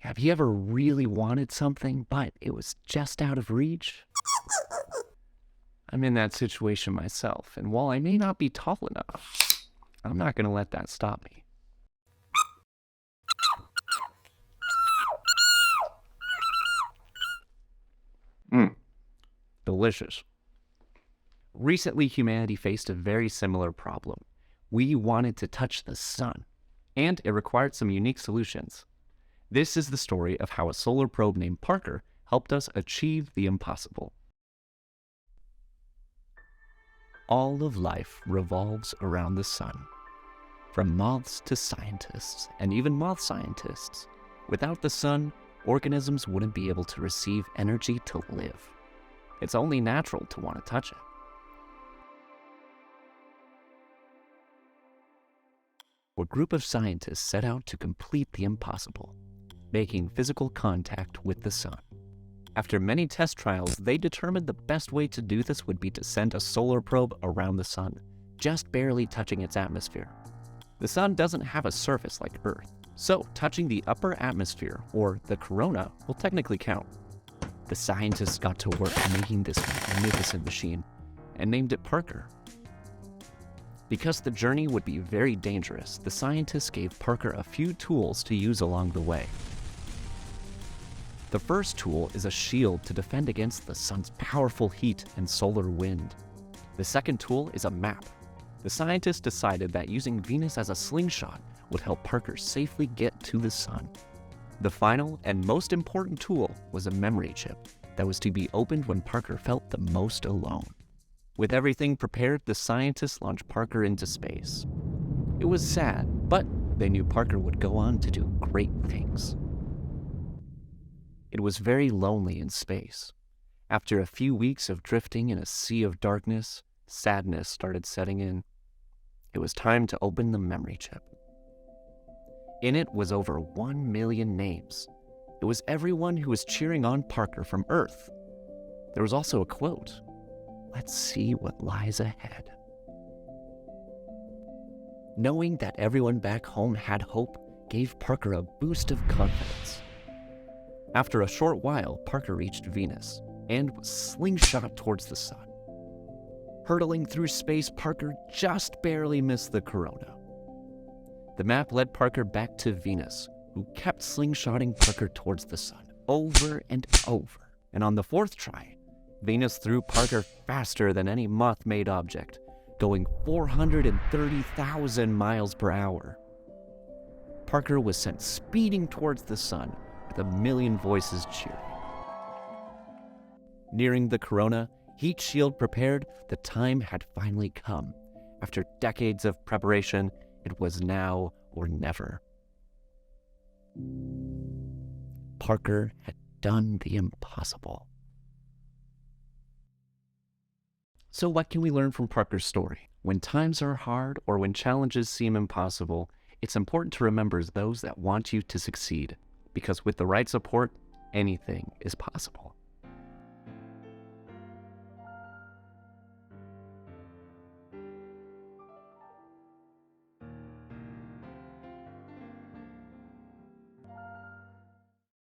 Have you ever really wanted something, but it was just out of reach? I'm in that situation myself, and while I may not be tall enough, I'm not going to let that stop me. Delicious. Recently, humanity faced a very similar problem. We wanted to touch the sun, and it required some unique solutions. This is the story of how a solar probe named Parker helped us achieve the impossible. All of life revolves around the sun. From moths to scientists, and even moth scientists. Without the sun, organisms wouldn't be able to receive energy to live. It's only natural to want to touch it. A group of scientists set out to complete the impossible, making physical contact with the sun. After many test trials, they determined the best way to do this would be to send a solar probe around the sun, just barely touching its atmosphere. The sun doesn't have a surface like Earth, so touching the upper atmosphere, or the corona, will technically count. The scientists got to work making this magnificent machine and named it Parker. Because the journey would be very dangerous, the scientists gave Parker a few tools to use along the way. The first tool is a shield to defend against the sun's powerful heat and solar wind. The second tool is a map. The scientists decided that using Venus as a slingshot would help Parker safely get to the sun. The final and most important tool was a memory chip that was to be opened when Parker felt the most alone. With everything prepared, the scientists launched Parker into space. It was sad, but they knew Parker would go on to do great things. It was very lonely in space. After a few weeks of drifting in a sea of darkness, sadness started setting in. It was time to open the memory chip. In it was over 1 million names. It was everyone who was cheering on Parker from Earth. There was also a quote, "Let's see what lies ahead." Knowing that everyone back home had hope gave Parker a boost of confidence. After a short while, Parker reached Venus and was slingshot towards the sun. Hurtling through space, Parker just barely missed the corona. The map led Parker back to Venus, who kept slingshotting Parker towards the sun over and over. And on the fourth try, Venus threw Parker faster than any moth-made object, going 430,000 miles per hour. Parker was sent speeding towards the sun with a million voices cheering. Nearing the corona, heat shield prepared, the time had finally come. After decades of preparation, it was now or never. Parker had done the impossible. So what can we learn from Parker's story? When times are hard or when challenges seem impossible, it's important to remember those that want you to succeed, because with the right support, anything is possible.